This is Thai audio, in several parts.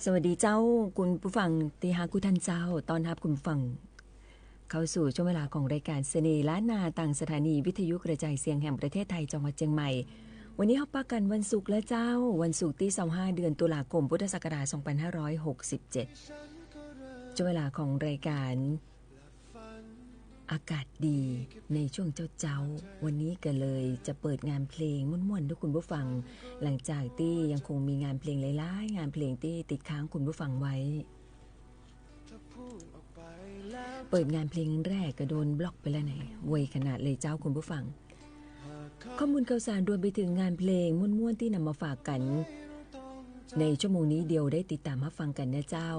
สวัสดีเจ้าคุณผู้ฟังตีหากุทันเจ้าตอนรับคุณผู้ฟังเข้าสู่ช่วงเวลาของรายการเสน่ห์ล้านนาต่างสถานีวิทยุกระจายเสียงแห่งประเทศไทยจังหวัดเชียงใหม่วันนี้เฮาปะกันวันศุกร์และเจ้าวันศุกร์ที่25เดือนตุลาคมพุทธศักราช2567ช่วงเวลาของรายการอากาศดีในช่วงเจ้าวันนี้ก็เลยจะเปิดงานเพลงม่วนๆทุกคุณผู้ฟังหลังจากที่ยังคงมีงานเพลงหลายๆงานเพลงที่ติดค้างคุณผู้ฟังไว้เปิดงานเพลงแรกก็โดนบล็อกไปแล้วไหนไวขนาดเลยเจ้าคุณผู้ฟังข้อมูลข่าวสารรวมไปถึงงานเพลงม่วนๆที่นำมาฝากกันในชั่วโมงนี้เดียวได้ติดตามรับฟังกันนะเจ้า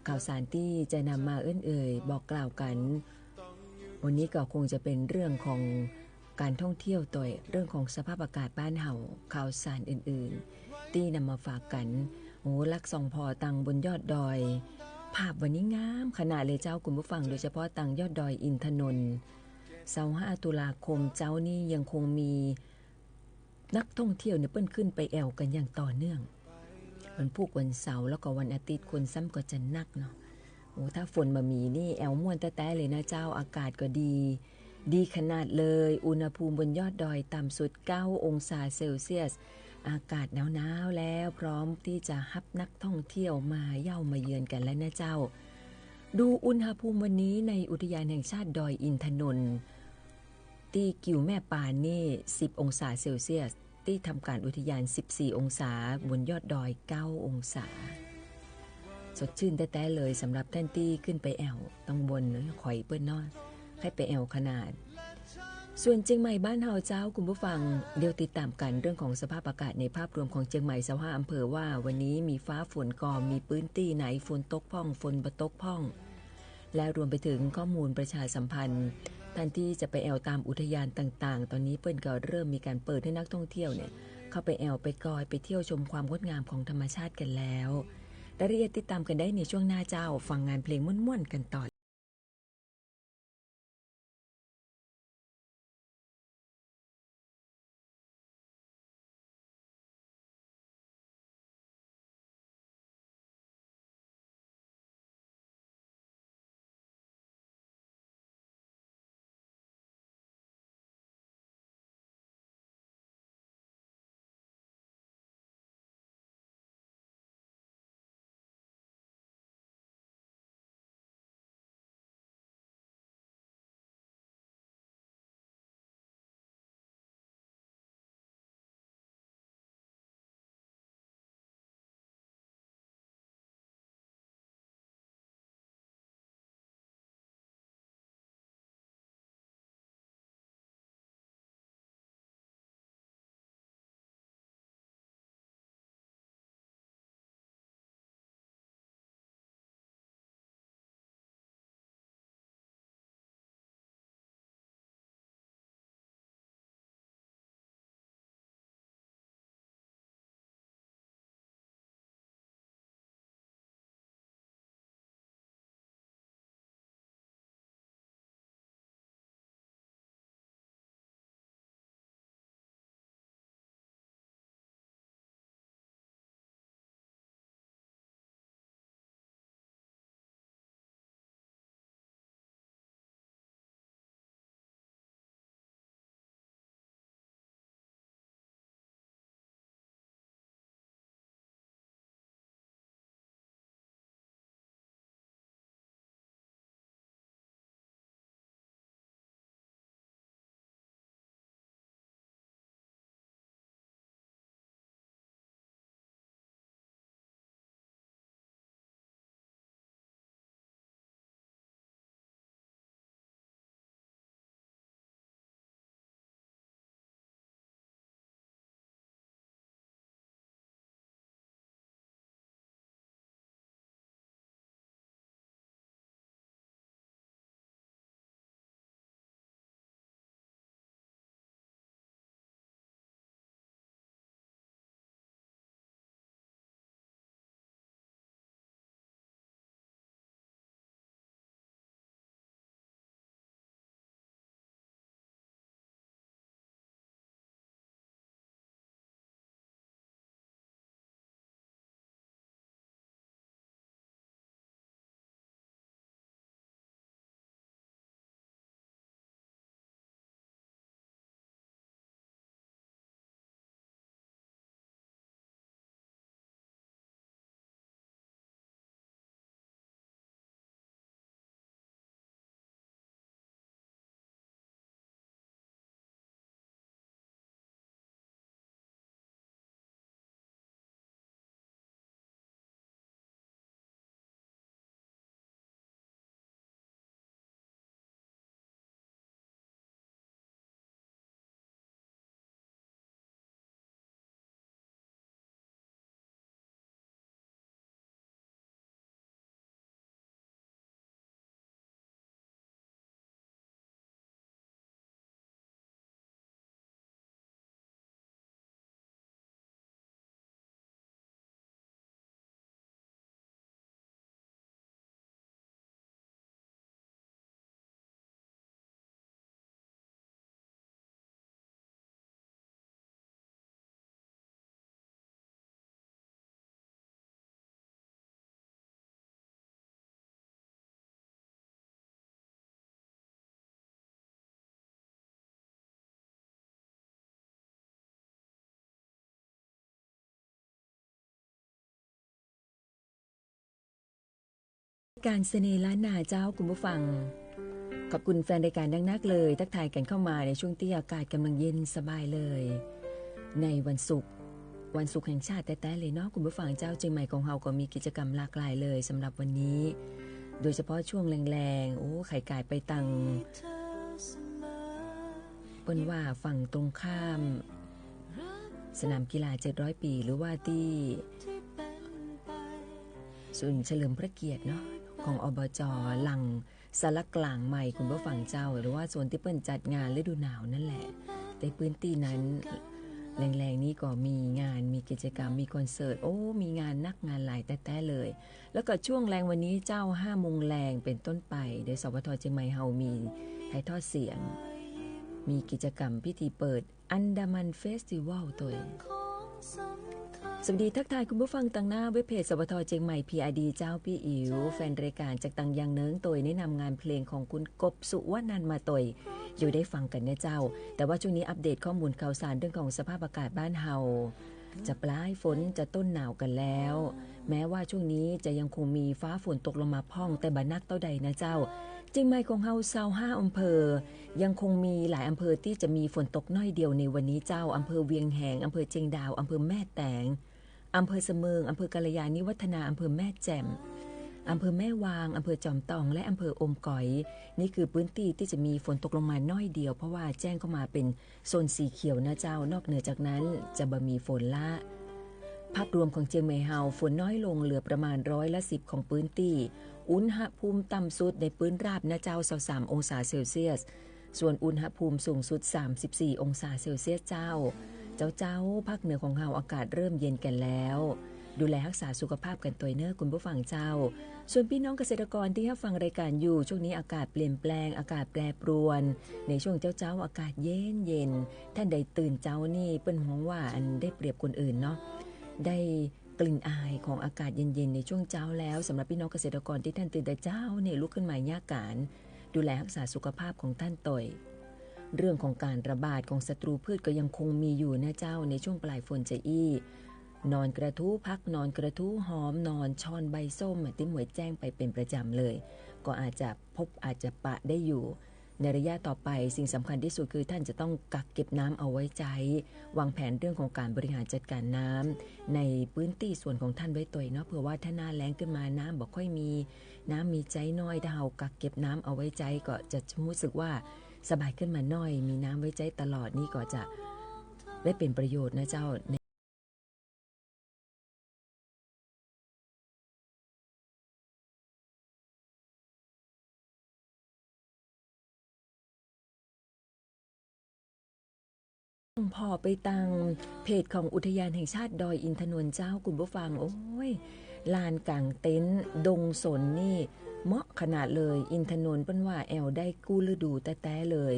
ข่าวสารที่จะนำมาบอกกล่าวกันวันนี้ก็คงจะเป็นเรื่องของการท่องเที่ยวต่อยเรื่องของสภาพอากาศบ้านเฮาข่าวสารอื่นๆที่นำมาฝากกันโอ้ลักส่องพอตังบนยอดดอยภาพวันนี้งามขนาดเลยเจ้าคุณผู้ฟังโดยเฉพาะตังยอดดอยอินทนนท์25ตุลาคมเจ้านี่ยังคงมีนักท่องเที่ยวเนี่ยเปิ้นขึ้นไปแอวกันอย่างต่อเนื่องวันพุธวันเสาร์แล้วก็วันอาทิตย์คนซ้ำก็จะนักเนาะโอ้ถ้าฝนมามีนี่แอวม่วนแต้ๆเลยนะเจ้าอากาศก็ดีขนาดเลยอุณหภูมิบนยอดดอยต่ำสุด9องศาเซลเซียสอากาศหนาวๆแล้วพร้อมที่จะรับนักท่องเที่ยวมาเย่ามาเยือนกันแล้วนะเจ้าดูอุณหภูมิวันนี้ในอุทยานแห่งชาติดอยอินทนนท์ที่กิ่วแม่ปานนี่10องศาเซลเซียสที่ทำการอุทยาน14องศาบนยอดดอย9องศาสดชื่นแต้ๆเลยสำหรับท่านที่ขึ้นไปแอวต้องบนข่อยเปิ้นนอนให้ไปแอวขนาดส่วนเชียงใหม่บ้านเฮาเจ้าคุณผู้ฟังเดี๋ยวติดตามกันเรื่องของสภาพอากาศในภาพรวมของเชียงใหม่25อำเภอว่าวันนี้มีฟ้าฝนก่อมีพื้นที่ไหนฝนตกพ่องฝนบ่ตกพ่องและรวมไปถึงข้อมูลประชาสัมพันธ์ท่านที่จะไปแอวตามอุทยานต่างๆตอนนี้เปิ้นก็เริ่มมีการเปิดให้นักท่องเที่ยวเนี่ยเข้าไปแอวไปกอยไปเที่ยวชมความงดงามของธรรมชาติกันแล้วรายละเอียดติดตามกันได้ในช่วงหน้าเจ้าฟังงานเพลงม่วนๆกันต่อ การเสน่ห์ล้านนาเจ้าคุณผู้ฟังขอบคุณแฟนรายการดังนักเลยทักทายกันเข้ามาในช่วงที่อากาศกำลังเย็นสบายเลยในวันศุกร์แห่งชาติแต่เลยเนาะคุณผู้ฟังเจ้าเชียงใหม่ของเฮาก็มีกิจกรรมหลากหลายเลยสำหรับวันนี้โดยเฉพาะช่วงแรงๆโอ้ไข่ไก่ไปตังเปิ้นว่าฝั่งตรงข้ามสนามกีฬา700ปีหรือว่าที่ศูนย์เฉลิมพระเกียรติเนาะของอบจ.หลังสารกลางใหม่คุณผู้ฟังเจ้าหรือว่าส่วนที่เปิ้นจัดงานฤดูหนาวนั่นแหละในพื้นที่นั้นแรงๆนี้ก็มีงานมีกิจกรรมมีคอนเสิร์ตโอ้มีงานนักงานหลายแต่เลยแล้วก็ช่วงแรงวันนี้เจ้า5 โมงแรงเป็นต้นไปโดยสวท.เชียงใหม่เฮามีถ่ายทอดเสียงมีกิจกรรมพิธีเปิดอันดามันเฟสติวัลตัวสวัสดีทักทายคุณผู้ฟังต่างหน้าเว็บเพจสวท.เชียงใหม่ PRD เจ้าพี่อิ๋วแฟนรายการจากตังยังเนิ้งตัวแนะนำงานเพลงของคุณกบสุวรรณันท์มาตัวอยู่ได้ฟังกันนะเจ้าแต่ว่าช่วงนี้อัปเดตข้อมูลข่าวสารเรื่องของสภาพอากาศบ้านเฮาจะปลายฝนจะต้นหนาวกันแล้วแม้ว่าช่วงนี้จะยังคงมีฟ้าฝนตกลงมาพ่องแต่บ่นักเท่าใดนะเจ้าเชียงใหม่ของเฮา25 อำเภอยังคงมีหลายอำเภอที่จะมีฝนตกน้อยเดียวในวันนี้เจ้าอำเภอเวียงแหงอำเภอเชียงดาวอำเภอแม่แตงอำเภอเสมิงอำเภอกัลยาณิวัฒนาอำเภอแม่แจ่มอำเภอแม่วางอำเภอจอมตองและอำเภออมก๋อยนี่คือพื้นที่ที่จะมีฝนตกลงมาน้อยเดียวเพราะว่าแจ้งเข้ามาเป็นโซนสีเขียวนะเจ้านอกเหนือจากนั้นจะบ่มีฝนละภาพรวมของเชียงใหม่เฮาฝนน้อยลงเหลือประมาณ10%ของพื้นที่อุณหภูมิต่ำสุดในพื้นราบนะเจ้า23 องศาเซลเซียสส่วนอุณหภูมิสูงสุด34 องศาเซลเซียสเจ้าภาคเหนือของเฮาอากาศเริ่มเย็นกันแล้วดูแลรักษาสุขภาพกันตัวเนอคุณผู้ฟังเจ้าส่วนพี่น้องเกษตรกรที่รับฟังรายการอยู่ช่วงนี้อากาศเปลี่ยนแปลงอากาศแปรปรวนในช่วงเจ้าอากาศเย็นท่านใดตื่นเจ้านี่เปิ้นหวังว่าอันได้เปรียบคนอื่นเนาะได้กลิ่นอายของอากาศเย็นๆในช่วงเช้าแล้วสำหรับพี่น้องเกษตรกรที่ท่านตื่นแต่เจ้าเนี่ยลุกขึ้นมาย่าการดูแลรักษาสุขภาพของท่านต่อยเรื่องของการระบาดของศัตรูพืชก็ยังคงมีอยู่นะเจ้าในช่วงปลายฝนจะอี้นอนกระทู้พักนอนกระทู้หอมนอนช้อนใบส้มที่หมวยแจ้งไปเป็นประจำเลยก็อาจจะพบอาจจะปะได้อยู่ในระยะต่อไปสิ่งสำคัญที่สุดคือท่านจะต้องกักเก็บน้ำเอาไว้ใจวางแผนเรื่องของการบริหารจัดการน้ำในพื้นที่ส่วนของท่านไว้ตัวเนาะเผื่อว่าถ้าหน้าแล้งขึ้นมาน้ำบ่ค่อยมีน้ำมีใจน้อยถ้าเรากักเก็บน้ำเอาไว้ใจก็จะรู้สึกว่าสบายขึ้นมาหน่อยมีน้ำไว้ใจตลอดนี่ก็จะได้เป็นประโยชน์นะเจ้าพอไปตังเพจของอุทยานแห่งชาติดอยอินทนนท์เจ้าคุณผู้ฟังโอ้ยลานกางเต็นท์ดงสนนี่เหมาะขนาดเลยอินทนนท์เปิ้นว่าแอลได้กู้ฤดูแต่เลย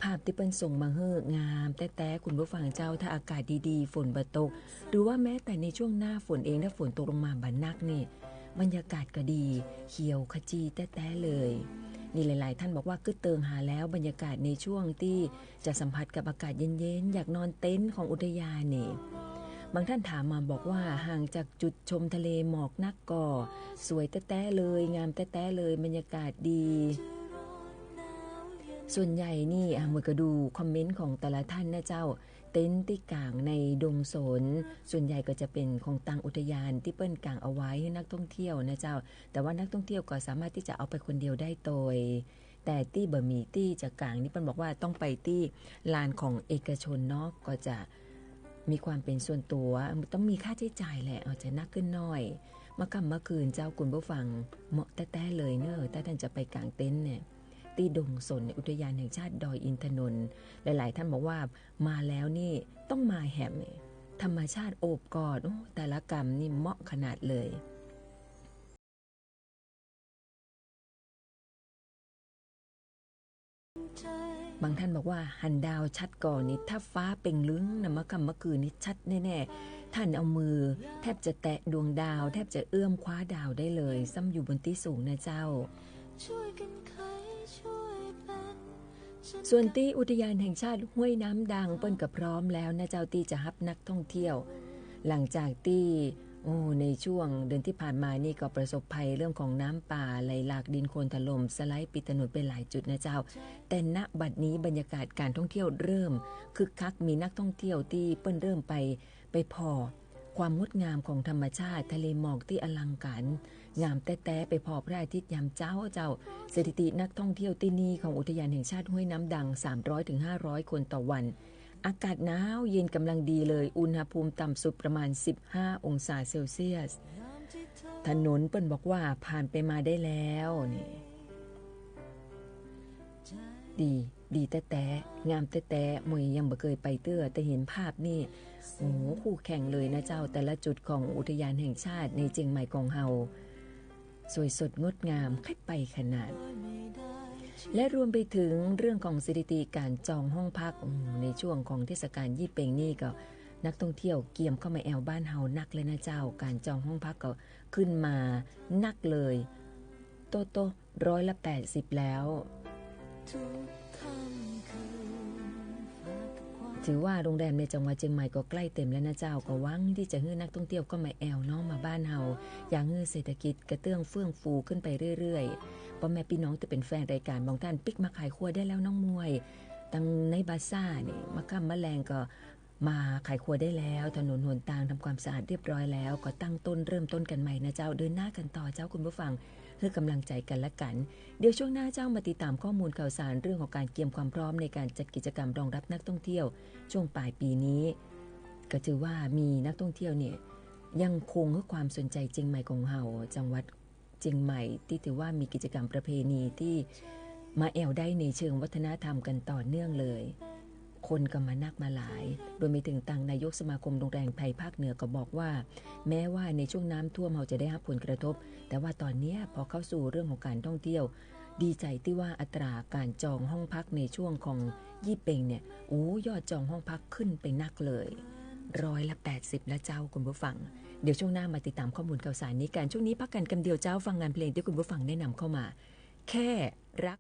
ภาพที่เปิ้นส่งมาเฮ้องามแต่คุณผู้ฟังเจ้าถ้าอากาศดีๆฝนบ่ตกหรือว่าแม้แต่ในช่วงหน้าฝนเองถ้าฝนตกลงมาบ่นักนี่บรรยากาศก็ดีเขียวขจีแต่เลยนี่หลายๆท่านบอกว่าก็เติงหาแล้วบรรยากาศในช่วงที่จะสัมผัสกับอากาศเย็นๆอยากนอนเต็นท์ของอุทยานนี่บางท่านถามมาบอกว่าห่างจากจุดชมทะเลหมอกนักก่อสวยแต่เลยงามแต่เลยบรรยากาศดีส่วนใหญ่นี่หมวยก็ดูคอมเมนต์ของแต่ละท่านนะเจ้าเต็นท์ที่กางในดงสนส่วนใหญ่ก็จะเป็นของตังอุทยานที่เปิ้นกางเอาไว้ให้นักท่องเที่ยวนะเจ้าแต่ว่านักท่องเที่ยวก็สามารถที่จะเอาไปคนเดียวได้โดยแต่ที่บะหมี่ที่จะกางนี่เปิ้นบอกว่าต้องไปที่ลานของเอกชนเนาะก็จะมีความเป็นส่วนตัวต้องมีค่าใช้จ่ายแหละอาจจะนักขึ้นหน่อยเมื่อคืนเจ้าคุณผู้ฟังเหมาะแต่เลยเนอะถ้าท่านจะไปกางเต็นท์เนี่ยที่ดงสนในอุทยานแห่งชาติดอยอินทนนท์หลายๆท่านบอกว่ามาแล้วนี่ต้องมาแหมธรรมชาติโอบกอดแต่ละกรรมนี่เหมาะขนาดเลยบางท่านบอกว่าหันดาวชัดก่อนนี่ถ้าฟ้าเป่งลึงนะเมื่อคืนนี่ชัดแน่ๆท่านเอามือแทบจะแตะดวงดาวแทบจะเอื้อมคว้าดาวได้เลยซ้ำอยู่บนที่สูงนะเจ้าส่วนที่อุทยานแห่งชาติห้วยน้ำดังเปิ้นก็พร้อมแล้วนะเจ้าที่จะรับนักท่องเที่ยวหลังจากที่ ในช่วงเดือนที่ผ่านมานี่ก็ประสบภัยเรื่องของน้ำป่าไหลหลากดินโคลนถล่มสไลด์ปิดถนนไปหลายจุดนะเจ้าแต่ณบัดนี้บรรยากาศการท่องเที่ยวเริ่มคึกคักมีนักท่องเที่ยวที่เปิ้นเริ่มไปพอความงดงามของธรรมชาติทะเลหมอกที่อลังการงามแต้ๆไปพอพระอาทิตย์ยามเจ้าสถิตินักท่องเที่ยวที่นี่ของอุทยานแห่งชาติห้วยน้ำดัง 300-500 คนต่อวันอากาศหนาวเย็นกำลังดีเลยอุณหภูมิต่ำสุดประมาณ15องศาเซลเซียสถนนเปิ้นบอกว่าผ่านไปมาได้แล้วนี่ดีแต้ๆงามแต้ๆมวยยังบ่เคยไปเตื้อแต่เห็นภาพนี่คู่แข่งเลยนะเจ้าแต่ละจุดของอุทยานแห่งชาติในเจียงใหม่ของเฮาสวยสดงดงามค่อยไปขนาดและรวมไปถึงเรื่องของสถิติการจองห้องพักในช่วงของเทศกาลยี่เปงนี่ก็นักท่องเที่ยวเกี่ยมเข้ามาแอวบ้านเฮานักเลยนะเจ้าการจองห้องพักก็ขึ้นมานักเลยโต180แล้วถือว่าโรงแรมในจังหวัดเชียงใหม่ก็ใกล้เต็มแล้วนะเจ้าก็หวังที่จะให้นักท่องเที่ยวก็มาแอวน้องมาบ้านเฮาอย่างให้เศรษฐกิจกระเตื้องเฟื่องฟูขึ้นไปเรื่อยๆพ่อแม่พี่น้องจะเป็นแฟนรายการบางท่านปิกมาขายครัวได้แล้วน้องมวยตั้งในบาซ่านี่มะค่ำมะแรงก็มาขายครัวได้แล้วถนนหนทางทำความสะอาดเรียบร้อยแล้วก็ตั้งต้นเริ่มต้นกันใหม่นะเจ้าเดินหน้ากันต่อเจ้าคุณผู้ฟังเพื่อกำลังใจกันและกันเดี๋ยวช่วงหน้าเจ้ามาติดตามข้อมูลข่าวสารเรื่องของการเตรียมความพร้อมในการจัดกิจกรรมรองรับนักท่องเที่ยวช่วงปลายปีนี้ก็ถือว่ามีนักท่องเที่ยวเนี่ยยังคงให้ความสนใจเจียงใหม่ของเฮาจังหวัดเจียงใหม่ที่ถือว่ามีกิจกรรมประเพณีที่มาแอวได้ในเชิงวัฒนธรรมกันต่อเนื่องเลยคนก็มานักมาหลายโดยมีถึงตังนายกสมาคมโรงแรมไทยภาคเหนือก็บอกว่าแม้ว่าในช่วงน้ำท่วมเราจะได้รับผลกระทบแต่ว่าตอนนี้พอเข้าสู่เรื่องของการท่องเที่ยวดีใจที่ว่าอัตราการจองห้องพักในช่วงของยี่เปงเนี่ยยอดจองห้องพักขึ้นไปนักเลย180แล้วเจ้าคุณผู้ฟังเดี๋ยวช่วงหน้ามาติดตามข้อมูลข่าวสารนี้กันช่วงนี้พักกันกันเดียวเจ้าฟังงานเพลงที่คุณผู้ฟังแนะนำเข้ามาแค่รัก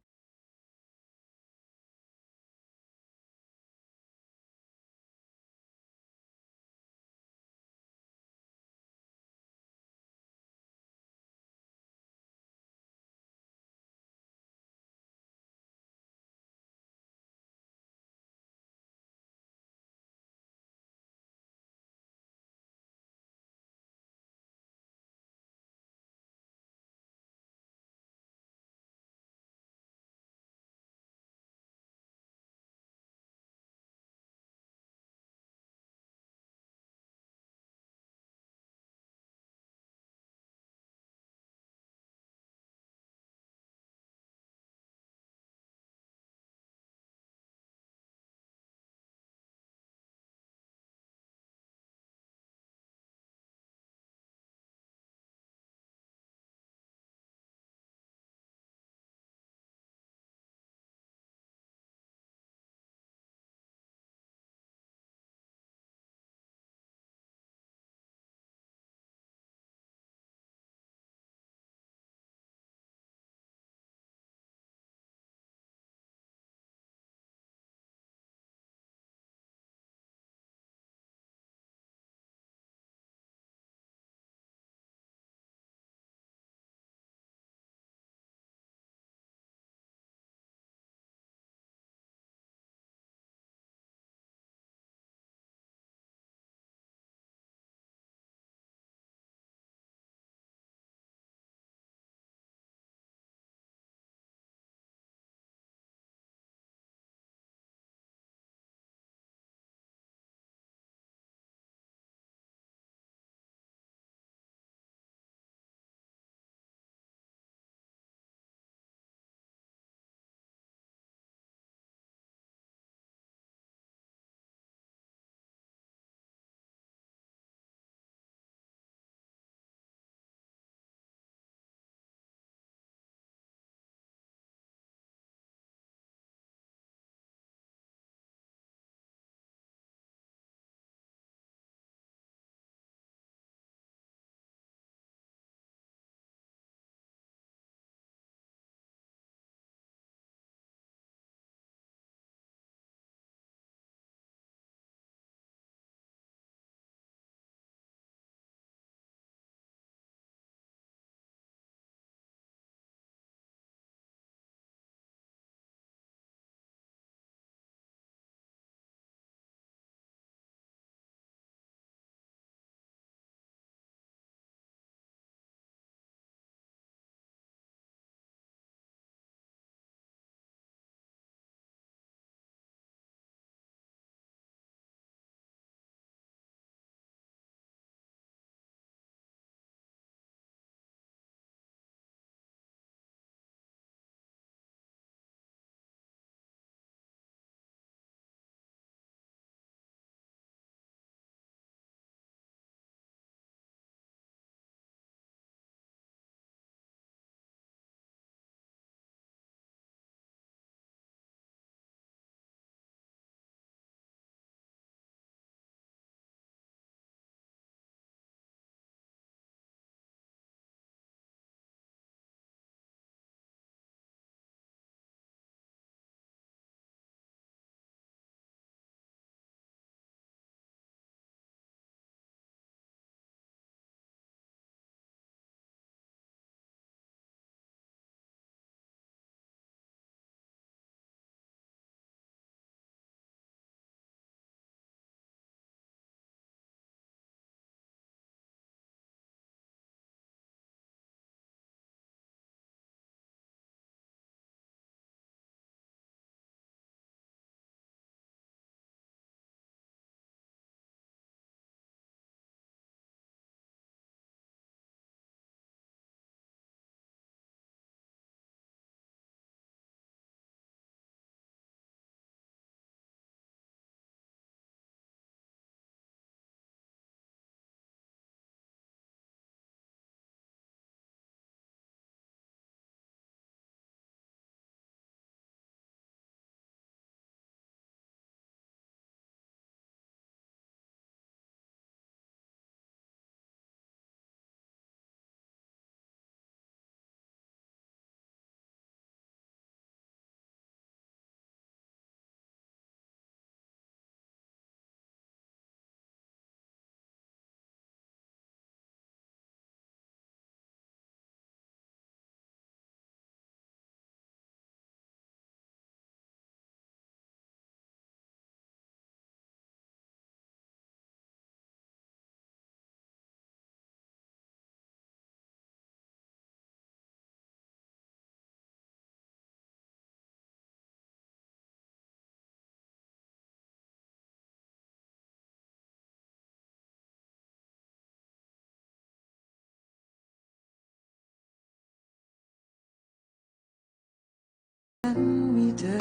เธอ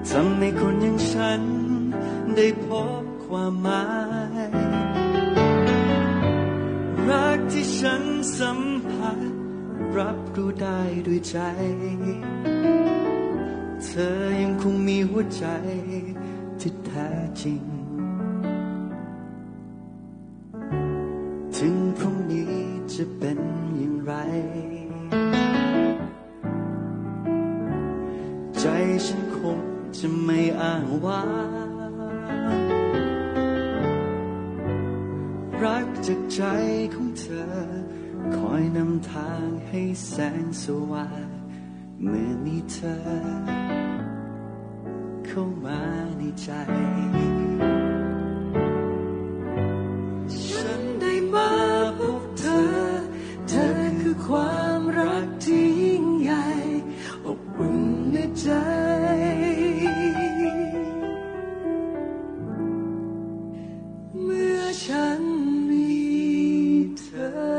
ทำให้คนอย่างฉันได้พบความหมายรักที่ฉันสัมผัสรับรู้ได้ด้วยใจเธอยังคงมีหัวใจที่แท้จริงถึงพรุ่งนี้จะเป็นอย่างไรใจฉันคงจะไม่อ้างว้างรักจากใจของเธอคอยนำทางให้แสงสว่างเมื่อมีเธอเข้ามาในใจฉันได้มาพบเธอเธอคือความรักที่ยิ่งใหญ่อบอุ่นในใจเมื่อฉันมีเธอ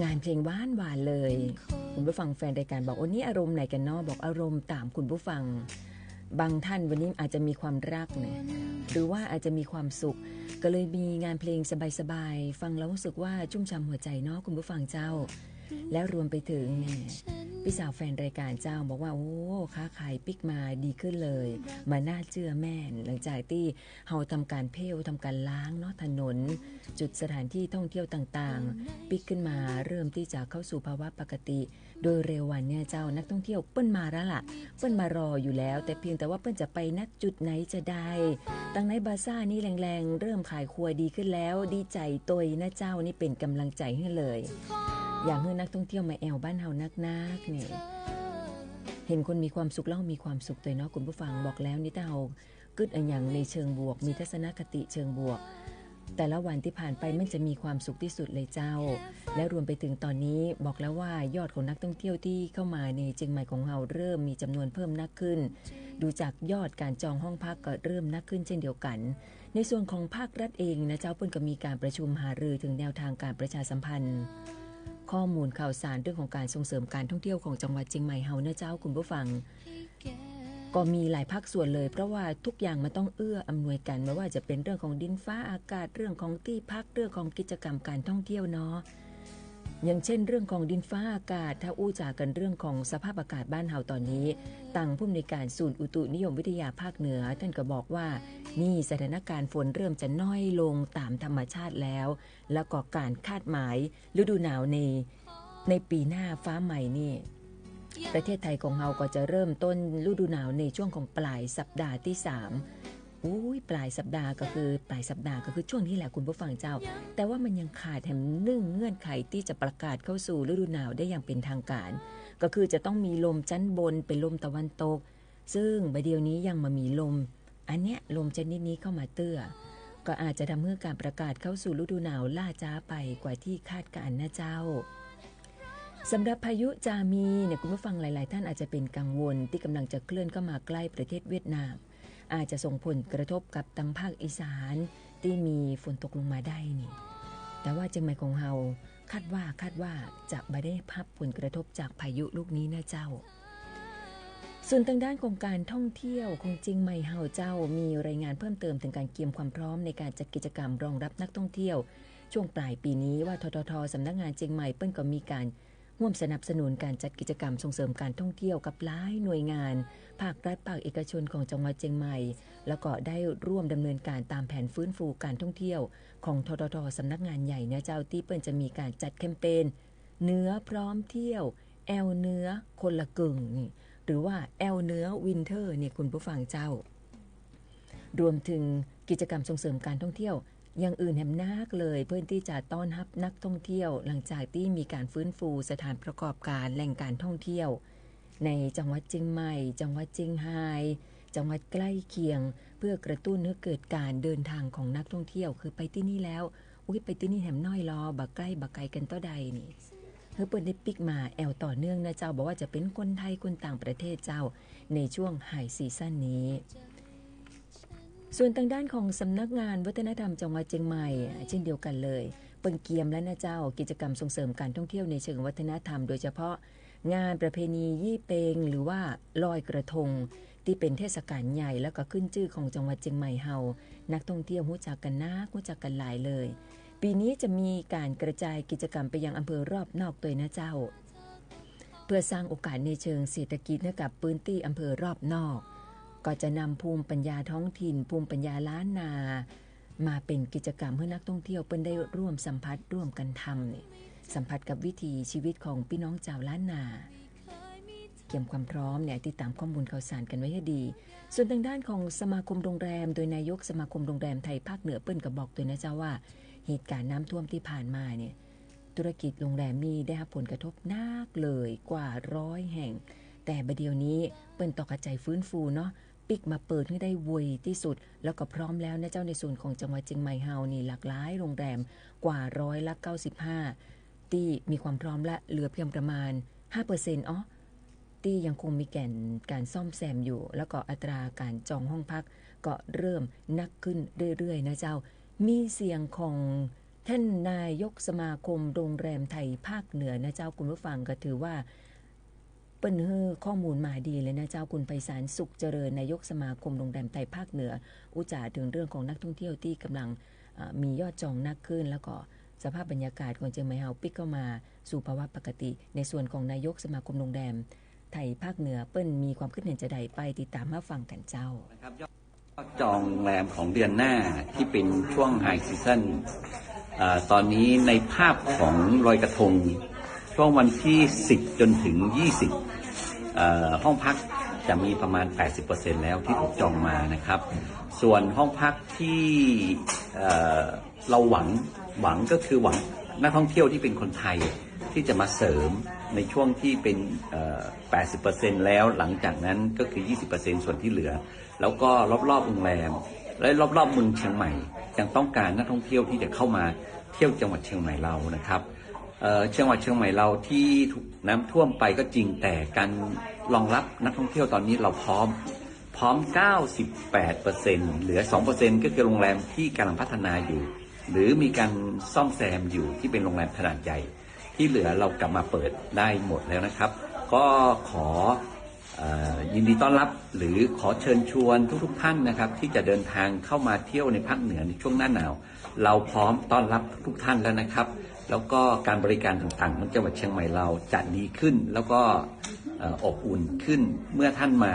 งานเพลงหวานเลยคุณผู้ฟังแฟนรายการบอกวันนี้อารมณ์ไหนกันเนาะบอกอารมณ์ตามคุณผู้ฟังบางท่านวันนี้อาจจะมีความรักเนี่ยหรือว่าอาจจะมีความสุขก็เลยมีงานเพลงสบายๆฟังแล้วรู้สึกว่าชุ่มฉ่ำหัวใจเนาะคุณผู้ฟังเจ้าแล้วรวมไปถึงเนี่ยพี่สาวแฟนรายการเจ้าบอกว่าโอ้ค้าขายปิกมาดีขึ้นเลยมาน่าเชื่อแม่นหลังจากที่เฮาทำการเพลทำการล้างเนาะถนนจุดสถานที่ท่องเที่ยวต่างๆปิกขึ้นมาเริ่มที่จะเข้าสู่ภาวะปกติโดยเร็ววันเนี่ยเจ้านักท่องเที่ยวเปิ้นมาแล้วล่ะเปิ้นมารออยู่แล้วแต่เพียงแต่ว่าเปิ้นจะไปนัดจุดไหนจะได้ตั้งในบาซ่านี่แรงๆเริ่มขายครัวดีขึ้นแล้วดีใจตยนะเจ้านี่เป็นกำลังใจให้เลยอย่างเมื่อนักท่องเที่ยวมาแอวบ้านเฮานักๆเนี่ยเห็นคนมีความสุขแล้วมีความสุขตัวเนาะคุณผู้ฟังบอกแล้วนี่ถ้าเฮากึดอันอย่างในเชิงบวกมีทัศนคติเชิงบวกแต่ละวันที่ผ่านไปมันจะมีความสุขที่สุดเลยเจ้าและรวมไปถึงตอนนี้บอกแล้วว่ายอดของนักท่องเที่ยวที่เข้ามาในเชียงใหม่ของเราเริ่มมีจำนวนเพิ่มมากขึ้นดูจากยอดการจองห้องพักก็เริ่มมากขึ้นเช่นเดียวกันในส่วนของภาครัฐเองนะเจ้าเพิ่นก็มีการประชุมหารือถึงแนวทางการประชาสัมพันธ์ข้อมูลข่าวสารเรื่องของการส่งเสริมการท่องเที่ยวของจังหวัดเชียงใหม่เฮานะเจ้าคุณผู้ฟังก็มีหลายภาคส่วนเลยเพราะว่าทุกอย่างมันต้องเอื้ออำนวยกันไม่ว่าจะเป็นเรื่องของดินฟ้าอากาศเรื่องของที่พักเรื่องของกิจกรรมการท่องเที่ยวเนาะอย่างเช่นเรื่องของดินฟ้าอากาศถ้าอู้จากันเรื่องของสภาพอากาศบ้านเฮาตอนนี้ตั้งผู้อำนวยการศูนย์อุตุนิยมวิทยาภาคเหนือท่านก็บอกว่านี่สถานการณ์ฝนเริ่มจะน้อยลงตามธรรมชาติแล้วก็การคาดหมายฤดูหนาวในปีหน้าฟ้าใหม่นี่ประเทศไทยของเราก็จะเริ่มต้นฤดูหนาวในช่วงของปลายสัปดาห์ที่3ปลายสัปดาห์ก็คือช่วงนี้แหละคุณผู้ฟังเจ้าแต่ว่ามันยังขาดแถม1เงื่อนไขที่จะประกาศเข้าสู่ฤดูหนาวได้อย่างเป็นทางการก็คือจะต้องมีลมชั้นบนเป็นลมตะวันตกซึ่งบัดเดี๋ยวนี้ยังมามีลมอันเนี้ยลมชนิดนี้เข้ามาเตื้อก็อาจจะทำให้การประกาศเข้าสู่ฤดูหนาวล่าช้าไปกว่าที่คาดการณ์นะเจ้าสำหรับพายุจามีเนี่ยคุณผู้ฟังหลายๆท่านอาจจะเป็นกังวลที่กำลังจะเคลื่อนเข้ามาใกล้ประเทศเวียดนามอาจจะส่งผลกระทบกับทางภาคอีสานที่มีฝนตกลงมาได้นี่แต่ว่าเชียงใหม่ของเราคาดว่าจะไม่ได้รับผลกระทบจากพายุลูกนี้นะเจ้าส่วนทางด้านของการท่องเที่ยวของเชียงใหม่เฮาเจ้ามีรายงานเพิ่มเติมถึงการเตรียมความพร้อมในการจัดกิจกรรมรองรับนักท่องเที่ยวช่วงปลายปีนี้ว่าททท.สำนักงานเชียงใหม่เปิ้นก็มีการร่วมสนับสนุนการจัดกิจกรรมส่งเสริมการท่องเที่ยวกับหลายหน่วยงานภาครัฐภาคเอกชนของจังหวัดเชียงใหม่แล้วก็ได้ร่วมดำเนินการตามแผนฟื้นฟูการท่องเที่ยวของททท.สำนักงานใหญ่เนี่ยเจ้าที่เปิ้นจะมีการจัดแคมเปญเนื้อพร้อมเที่ยวแอลเนื้อคนละกึ่งนี่หรือว่าแอลเนื้อวินเทอร์นี่คุณผู้ฟังเจ้ารวมถึงกิจกรรมส่งเสริมการท่องเที่ยวอย่างอื่นแหมนักเลยเพื่อที่จะต้อนรับนักท่องเที่ยวหลังจากที่มีการฟื้นฟูสถานประกอบการแหล่งการท่องเที่ยวในจังหวัดเชียงใหม่จังหวัดเชียงรายจังหวัดใกล้เคียงเพื่อกระตุ้นให้เกิดการเดินทางของนักท่องเที่ยวคือไปที่นี่แล้วไปที่นี่แหมน้อยรอบักใกล้บักไกลกันต่อใดนี่เฮ้เปิ้นได้ปิกมาแอลต่อเนื่องนะเจ้าบอกว่าจะเป็นคนไทยคนต่างประเทศเจ้าในช่วงไฮซีซั่นนี้ส่วนทางด้านของสำนักงานวัฒนธรรมจังหวัดเชียงใหม่เช่นเดียวกันเลยเปิ้นเกียมและนะเจ้ากิจกรรมส่งเสริมการท่องเที่ยวในเชิงวัฒนธรรมโดยเฉพาะงานประเพณียี่เปงหรือว่าลอยกระทงที่เป็นเทศกาลใหญ่แล้วก็ขึ้นชื่อของจังหวัดเชียงใหม่เฮานักท่องเที่ยวรู้จักกันหลายเลยปีนี้จะมีการกระจายกิจกรรมไปยังอำเภอรอบนอกด้วยนะเจ้าเพื่อสร้างโอกาสในเชิงเศรษฐกิจให้กับพื้นที่อำเภอรอบนอกก็จะนำภูมิปัญญาท้องถิ่นภูมิปัญญาล้านนามาเป็นกิจกรรมให้นักท่องเที่ยวเปิ้นได้ร่วมสัมผัสร่วมกันทำนี่สัมผัสกับวิถีชีวิตของพี่น้องชาวล้านนาเตรียมความพร้อมเนี่ยติดตามข้อมูลข่าวสารกันไว้ให้ดีส่วนทางด้านของสมาคมโรงแรมโดยนายกสมาคมโรงแรมไทยภาคเหนือเปิ้นก็บอกตัวนะเจ้าว่าเหตุการณ์น้ำท่วมที่ผ่านมาเนี่ยธุรกิจโรงแรมนี่ได้รับผลกระทบหนักเลยกว่า100 แห่งแต่บัดเดี๋ยวนี้เปิ้นต่อกระจายฟื้นฟูเนาะปิกมาเปิดให้ได้ไวที่สุดแล้วก็พร้อมแล้วนะเจ้าในส่วนของจังหวัดเชียงใหม่เฮานี่หลากหลายโรงแรมกว่า95%ที่มีความพร้อมและเหลือเพียงประมาณ 5% ที่ยังคงมีการซ่อมแซมอยู่แล้วก็อัตราการจองห้องพักก็เริ่มนักขึ้นเรื่อยๆนะเจ้ามีเสียงของ ท่านนายกสมาคมโรงแรมไทยภาคเหนือนะเจ้าคุณผู้ฟังก็ถือว่าเปิ้นเฮอข้อมูลมาดีเลยนะเจ้าคุณไพศาลสุขเจริญนายกสมาคมโรงแรมไทยภาคเหนืออุจาถึงเรื่องของนักท่องเที่ยวที่กำลังมียอดจองนักขึ้นแล้วก็สภาพบรรยากาศของเชียงใหม่เฮาปิกเข้ามาสู่ภาวะปกติในส่วนของนายกสมาคมโรงแรมไทยภาคเหนือเปิ้นมีความคิดเห็นจะใดไปติดตามมาฟังกันเจ้าจองโรงแรมของเดือนหน้าที่เป็นช่วงไฮซีซั่นตอนนี้ในภาพของลอยกระทงช่วงวันที่10จนถึง20ห้องพักจะมีประมาณ 80% แล้วที่ถูกจองมานะครับส่วนห้องพักที่เราหวังก็คือหวังนักท่องเที่ยวที่เป็นคนไทยที่จะมาเสริมในช่วงที่เป็น80% แล้วหลังจากนั้นก็คือ 20% ส่วนที่เหลือแล้วก็รอบๆโรงแรมและรอบๆเมืองเชียงใหม่ยังต้องการนักท่องเที่ยวที่จะเข้ามาเที่ยวจังหวัดเชียงใหม่เรานะครับจังหวัดเชียงใหม่เราที่ถูกน้ำท่วมไปก็จริงแต่การรองรับนักท่องเที่ยวตอนนี้เราพร้อม 98% เหลือ 2% ก็คือโรงแรมที่กำลังพัฒนาอยู่หรือมีการซ่อมแซมอยู่ที่เป็นโรงแรมขนาดใหญ่ที่เหลือเรากลับมาเปิดได้หมดแล้วนะครับก็ขอยินดีต้อนรับหรือขอเชิญชวนทุกท่านนะครับที่จะเดินทางเข้ามาเที่ยวในภาคเหนือในช่วงหน้าหนาวเราพร้อมต้อนรับทุกท่านแล้วนะครับแล้วก็การบริการต่างๆของจังหวัดเชียงใหม่เราจะดีขึ้นแล้วก็อบอุ่นขึ้นเมื่อท่านมา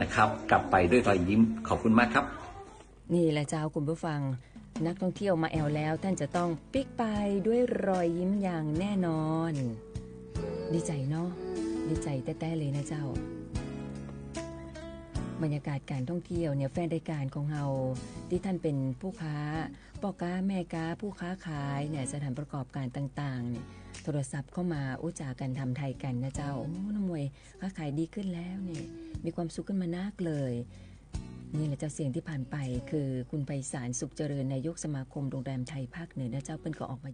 นะครับกลับไปด้วยรอยยิ้มขอบคุณมากครับนี่แหละเจ้าคุณผู้ฟังนักท่องเที่ยวมาแอลแล้วท่านจะต้องปิ๊กไปด้วยรอยยิ้มอย่างแน่นอนดีใจเนาะดีใจแต้ๆเลยนะเจ้าบรรยากาศการท่องเที่ยวเนี่ยแฟนรายการของเราที่ท่านเป็นผู้ค้าพ่อค้าแม่ค้าผู้ค้าขายเนี่ยสถานประกอบการต่างๆเนี่ยโทรศัพท์เข้ามาอุจากันทำไทยกันนะเจ้าโอ้น้ำมวยค้าขายดีขึ้นแล้วเนี่ยมีความสุขขึ้นมานักเลยนี่แหละเจ้าเสียงที่ผ่านไปคือคุณไพศาลสุขเจริญนายกสมาคมโรงแรมไทยภาคเหนือนะเจ้าเปิ้นก็ออกมา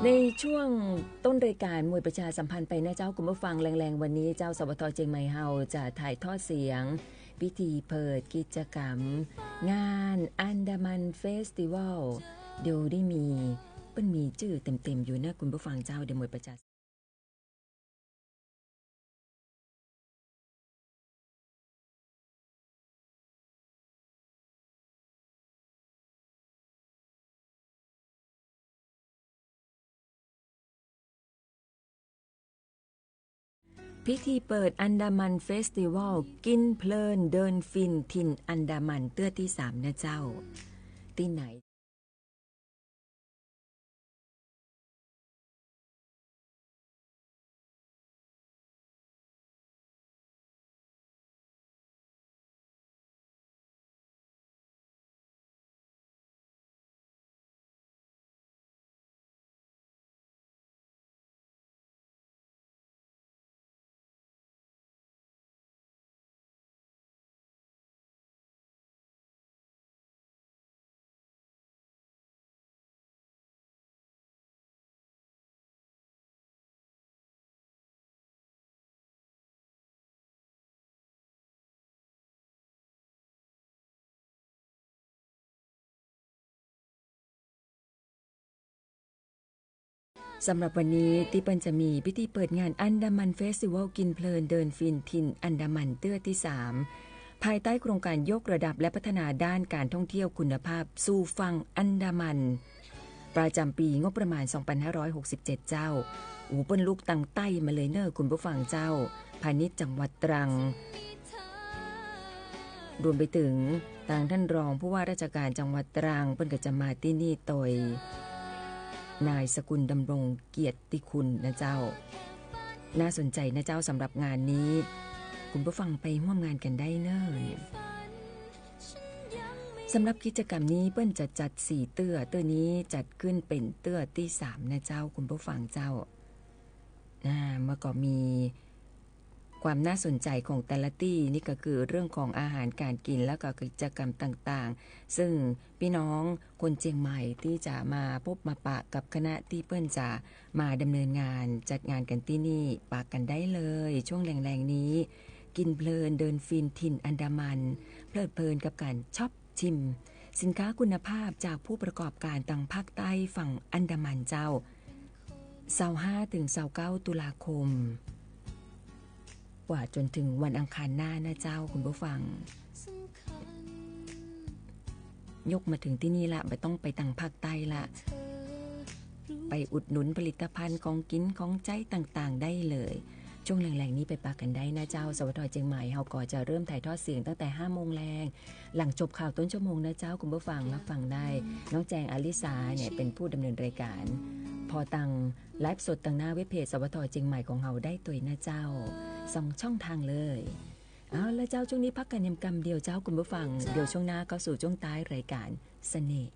ในช่วงต้นรายการมวยประชาสัมพันธ์ไปนะเจ้าคุณผู้ฟังแรงๆวันนี้เจ้าสวทเจียงใหม่เฮาจะถ่ายทอดเสียงพิธีเปิดกิจกรรมงานอันดามันเฟสติวัลเดี๋ยวได้มีเปิ้นมีชื่อเต็มๆอยู่นะคุณผู้ฟังเจ้าเดี๋ยวมวยประชาพิธีเปิดอันดามันเฟสติวัลกินเพลินเดินฟินถิ่นอันดามันเตื้อที่3นะเจ้าที่ไหนสำหรับวันนี้ที่เปิ้นจะมีพิธีเปิดงานอันดามันเฟสติวัลกินเพลินเดินฟินถิ่นอันดามันเตื้อที่3ภายใต้โครงการยกระดับและพัฒนาด้านการท่องเที่ยวคุณภาพสู่ฝั่งอันดามันประจำปีงบประมาณ 2567 เจ้าเปิ้นลูกตังใต้มาเลยเนอคุณผู้ฟังเจ้าพาณิชย์จังหวัดตรังรวมไปถึงทางท่านรองผู้ว่าราชการจังหวัดตรังเปิ้นก็จะมาที่นี่โดยนายสกุลดำรงเกียรติคุณนะเจ้าน่าสนใจนะเจ้าสำหรับงานนี้คุณผู้ฟังไปร่วมงานกันได้เนอะสำหรับกิจกรรมนี้เปิ้นจะจัด4เตื้อนี้จัดขึ้นเป็นเตื้อที่3นะเจ้าคุณผู้ฟังเจ้าเมื่อก็มี ความน่าสนใจของแต่ละที่นี่ก็คือเรื่องของอาหารการกินแล้วก็กิจกรรมต่างๆซึ่งพี่น้องคนเชียงใหม่ที่จะมาพบมาปะกับคณะที่เปิ้นจะมาดำเนินงานจัดงานกันที่นี่ปากกันได้เลยช่วงแรงๆนี้กินเพลินเดินฟินถิ่นอันดามันเพลิดเพลินกับการช็อปชิมสินค้าคุณภาพจากผู้ประกอบการต่างภาคใต้ฝั่งอันดามันเจ้า25 ถึง 29 ตุลาคมว่าจนถึงวันอังคารหน้านะเจ้าคุณผู้ฟังยกมาถึงที่นี่ละไม่ต้องไปต่างภาคใต้ละไปอุดหนุนผลิตภัณฑ์ของกินของใจต่างๆได้เลยช่วงแรงๆนี้ไปปากันได้นะเจ้าสวทเชียงใหม่เฮาก็จะเริ่มถ่ายทอดเสียงตั้งแต่ 5 โมงแรงหลังจบข่าวต้นชั่วโมงนะเจ้าคุณผู้ฟังรับฟังได้น้องแจงอลิสาเนี่ยเป็นผู้ดำเนินรายการพอตังไลฟ์สดตังหน้าเว็บเพจสวทเชียงใหม่ของเฮาได้ตัวนะเจ้า2 ช่องทางเลยเอาละเจ้าช่วงนี้พักกันยำกำเดียวเจ้าคุณผู้ฟังเดี๋ยวช่วงหน้าก็สู่ช่วงท้ายรายการเสน่ห์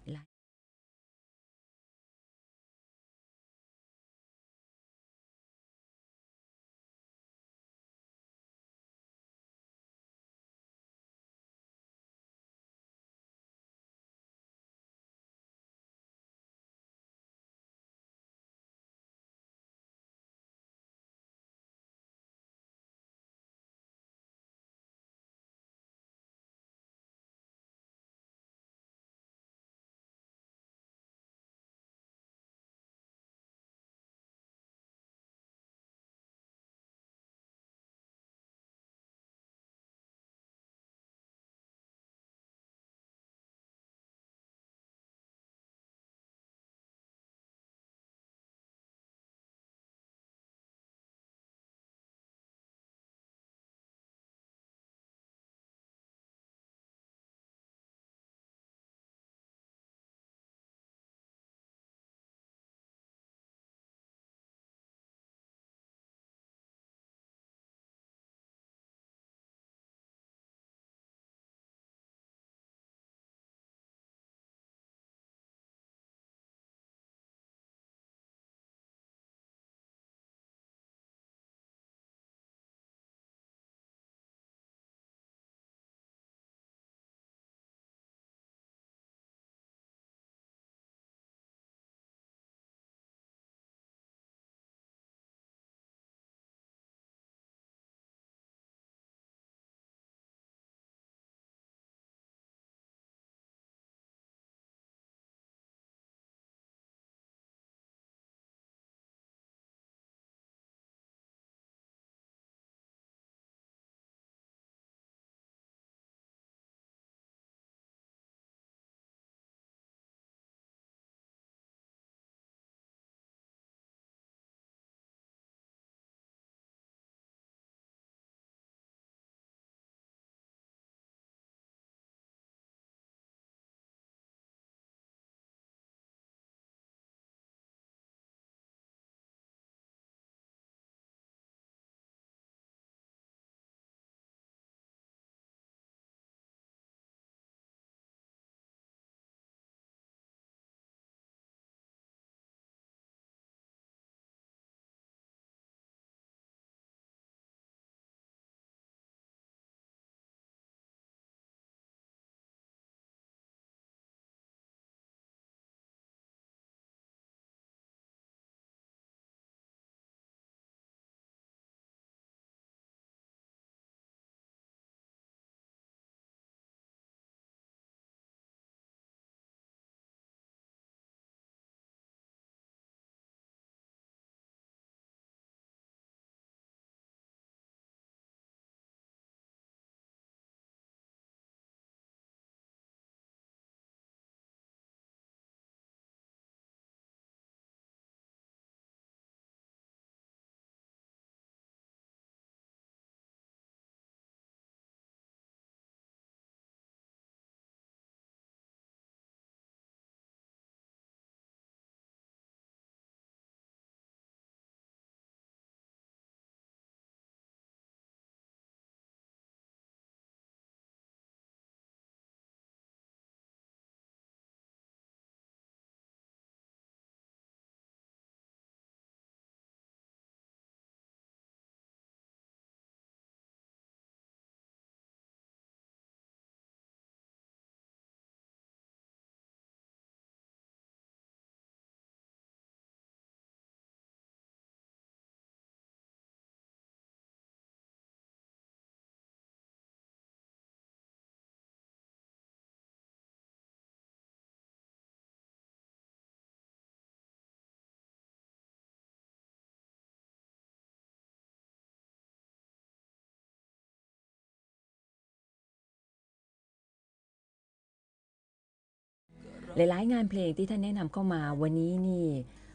หลายๆงานเพลงที่ท่านแนะนำเข้ามาวันนี้นี่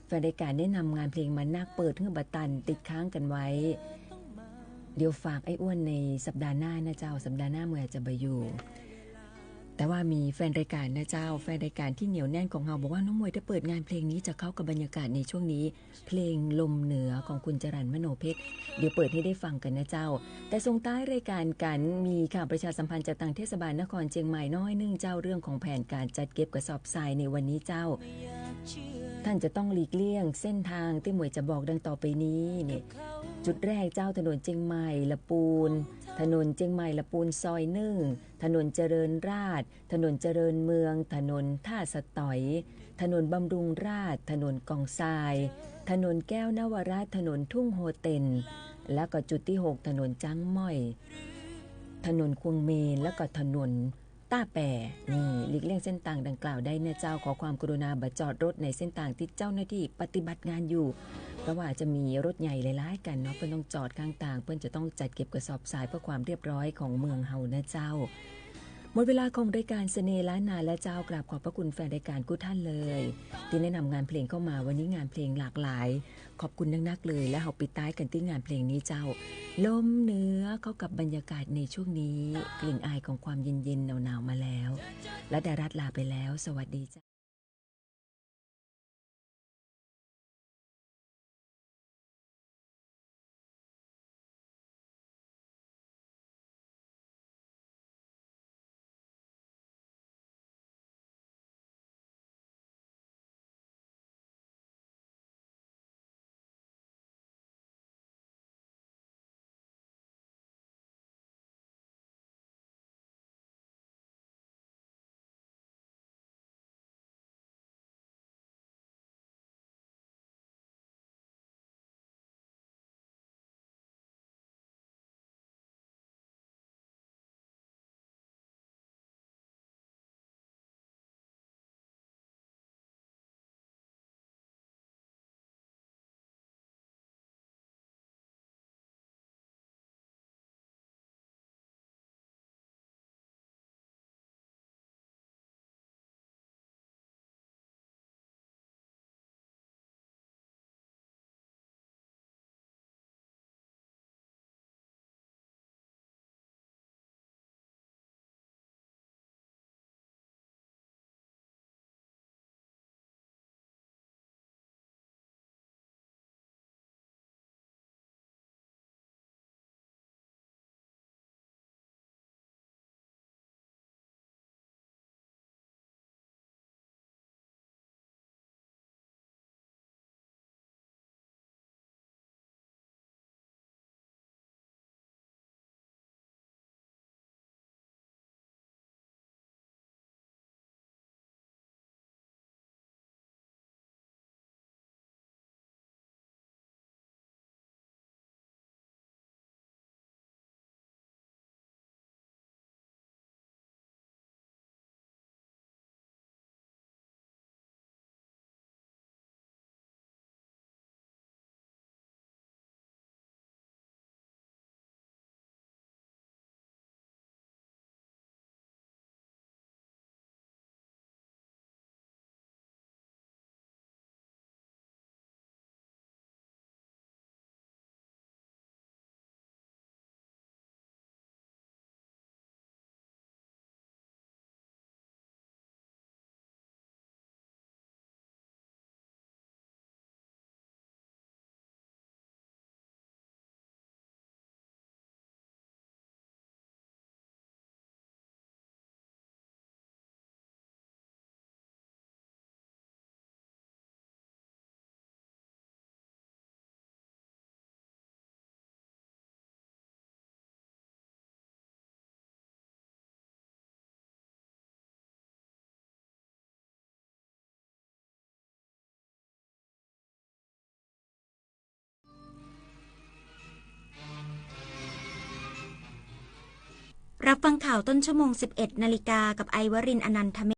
แฟนรายการแนะนำงานเพลงมานักเปิดเพื่อบัตตันติดค้างกันไว้เดี๋ยวฝากไอ้อ้วนในสัปดาห์หน้านะเจ้าสัปดาห์หน้าเมื่อจะไปอยู่แต่ว่ามีแฟนรายการนะเจ้าแฟนรายการที่เหนียวแน่นของเราบอกว่าน้องมวยถ้าเปิดงานเพลงนี้จะเข้ากับบรรยากาศในช่วงนี้เพลงลมเหนือของคุณจรัญมโนเพชรเดี๋ยวเปิดให้ได้ฟังกันนะเจ้าแต่ส่งท้ายรายการกันมีข่าวประชาสัมพันธ์จากทางเทศบาลนครเชียงใหม่น้อยนึงเจ้าเรื่องของแผนการจัดเก็บกระสอบทรายในวันนี้เจ้าท่านจะต้องหลีกเลี่ยงเส้นทางที่หมวยจะบอกดังต่อไปนี้เนี่ยจุดแรกเจ้าถนนเชียงใหม่ละปูนถนนเชียงใหม่ละปูนซอย1ถนนเจริญราษฎร์ถนนเจริญเมืองถนนท่าสะตอยถนนบำรุงราษฎร์ถนนกองทรายถนนแก้วนวราชถนนทุ่งโฮเต็นแล้วก็จุดที่6ถนนจังม่อยถนนควงเมนแล้วก็ถนนต้าแป่นี่หลีกเลี่ยงเส้นทางดังกล่าวได้นะเจ้าขอความกรุณาบัดจอดรถในเส้นทางที่เจ้าหน้าที่ปฏิบัติงานอยู่เพราะว่าจะมีรถใหญ่หลายๆกันเนาะเพื่อนต้องจอดข้างทางเพื่อนจะต้องจัดเก็บกระสอบทรายเพื่อความเรียบร้อยของเมืองเฮานะเจ้าหมดเวลาของรายการเสน่ห์ล้านนาและเจ้ากราบขอบพระคุณแฟนรายการทุกท่านเลยที่แนะนำงานเพลงเข้ามาวันนี้งานเพลงหลากหลายขอบคุณนักๆเลยและเราปิดท้ายกันที่งานเพลงนี้เจ้าลมเหนือเข้ากับบรรยากาศในช่วงนี้กลิ่นอายของความเย็นๆหนาวๆมาแล้วและดารัตลาไปแล้วสวัสดีจ้ารับฟังข่าวต้นชั่วโมง 11 นาฬิกากับไอวรินทร์อนันทเม